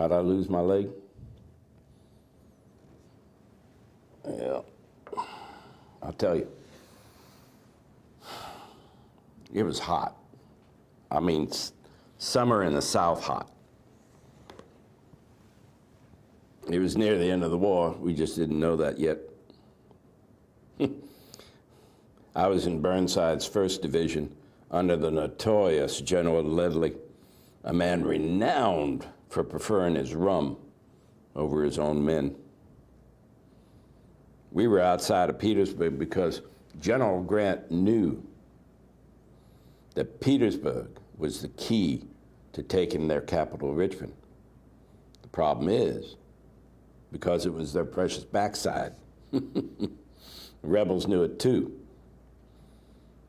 How'd I lose my leg? Yeah, I'll tell you. It was hot. I mean, summer in the South hot. It was near the end of the war. We just didn't know that yet. I was in Burnside's 1st Division under the notorious General Ledlie, a man renowned for preferring his rum over his own men. We were outside of Petersburg because General Grant knew that Petersburg was the key to taking their capital, Richmond. The problem is, because it was their precious backside, the rebels knew it too.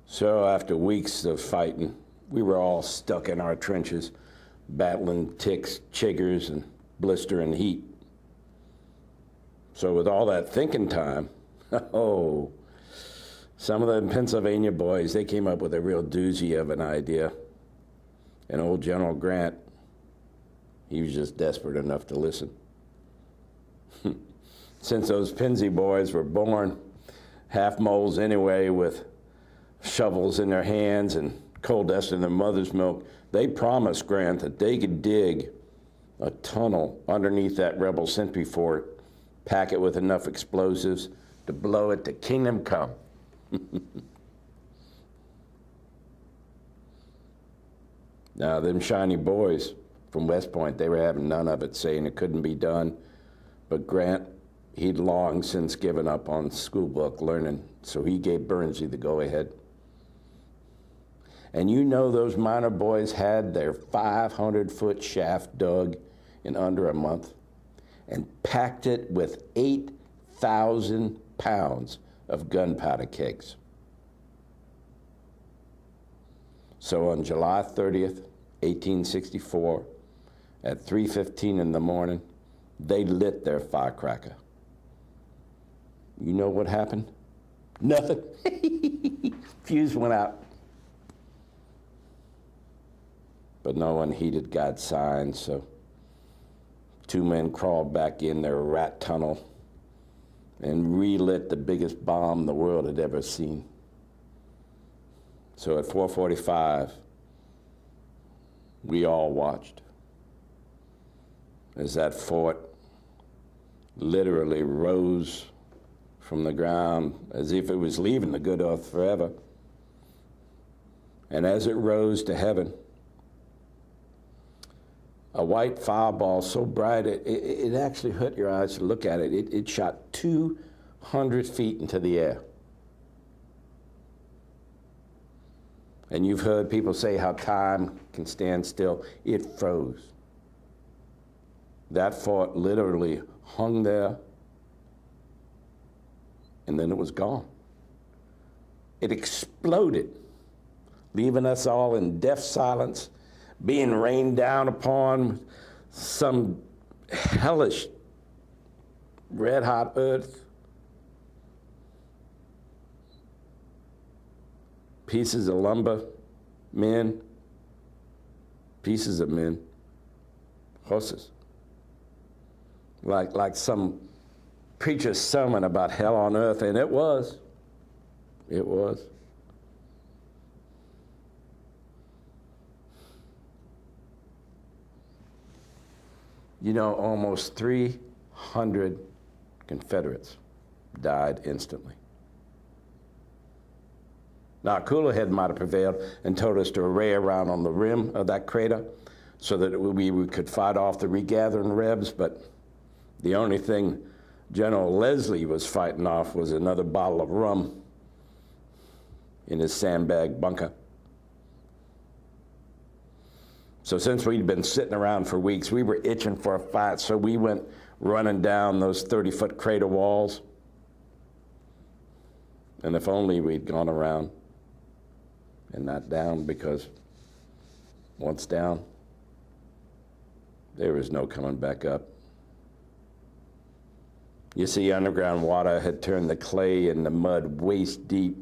So after weeks of fighting, we were all stuck in our trenches, battling ticks, chiggers, and blistering heat. So with all that thinking time, oh, some of the Pennsylvania boys, they came up with a real doozy of an idea. And old General Grant, he was just desperate enough to listen. Since those Pennsy boys were born half moles anyway, with shovels in their hands and coal dust in their mother's milk, they promised Grant that they could dig a tunnel underneath that rebel sentry fort, pack it with enough explosives to blow it to kingdom come. Now, them shiny boys from West Point, they were having none of it, saying it couldn't be done. But Grant, he'd long since given up on school book learning, so he gave Burnsy the go-ahead. And you know those minor boys had their 500-foot shaft dug in under a month and packed it with 8,000 pounds of gunpowder kegs. So on July 30th, 1864, at 3:15 in the morning, they lit their firecracker. You know what happened? Nothing. Fuse went out. But no one heeded God's signs, so 2 men crawled back in their rat tunnel and relit the biggest bomb the world had ever seen. So at 4:45, we all watched as that fort literally rose from the ground as if it was leaving the good earth forever. And as it rose to heaven, a white fireball so bright it actually hurt your eyes to look at it. It shot 200 feet into the air. And you've heard people say how time can stand still. It froze. That fort literally hung there, and then it was gone. It exploded, leaving us all in deaf silence, being rained down upon some hellish red-hot earth. Pieces of lumber, men, pieces of men, horses. Like some preacher's sermon about hell on earth, and it was. It was. You know, almost 300 Confederates died instantly. Now, a cooler head might have prevailed and told us to array around on the rim of that crater so that we could fight off the regathering Rebs, but the only thing General Leslie was fighting off was another bottle of rum in his sandbag bunker. So since we'd been sitting around for weeks, we were itching for a fight, so we went running down those 30-foot crater walls. And if only we'd gone around and not down, because once down, there was no coming back up. You see, underground water had turned the clay and the mud waist deep.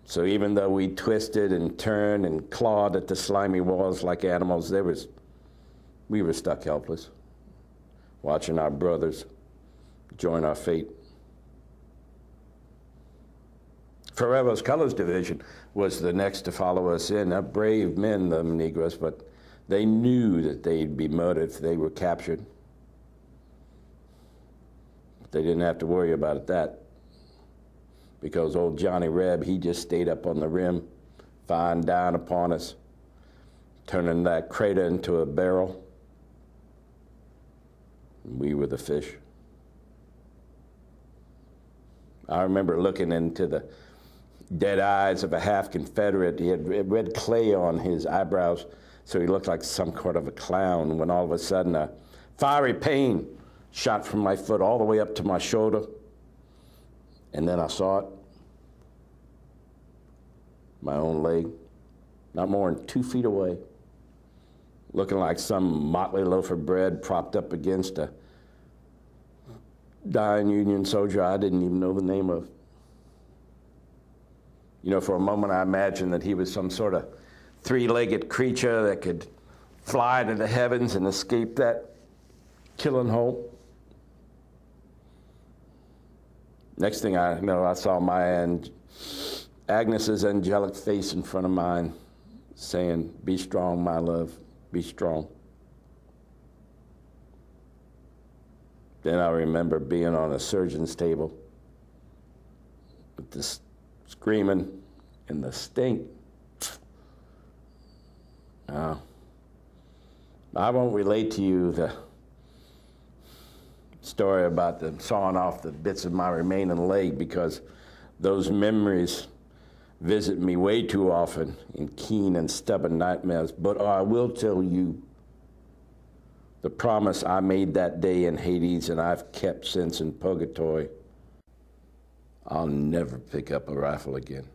So even though we twisted and turned and clawed at the slimy walls like animals, there was We were stuck helpless, watching our brothers join our fate. Ferrero's Colors Division was the next to follow us in. They're brave men, the Negros, but they knew that they'd be murdered if they were captured. They didn't have to worry about that, because old Johnny Reb, he just stayed up on the rim, firing down upon us, turning that crater into a barrel. We were the fish. I remember looking into the dead eyes of a half-Confederate. He had red clay on his eyebrows, so he looked like some sort of a clown, when all of a sudden a fiery pain shot from my foot all the way up to my shoulder. And then I saw it, my own leg, not more than 2 feet away, looking like some motley loaf of bread propped up against a dying Union soldier I didn't even know the name of. You know, for a moment I imagined that he was some sort of three-legged creature that could fly to the heavens and escape that killing hole. Next thing I know, I saw Agnes's angelic face in front of mine, saying, "Be strong, my love, be strong." Then I remember being on a surgeon's table with this screaming and the stink. I won't relate to you the story about the sawing off the bits of my remaining leg, because those memories visit me way too often in keen and stubborn nightmares. But I will tell you the promise I made that day in Hades, and I've kept since in purgatory: I'll never pick up a rifle again.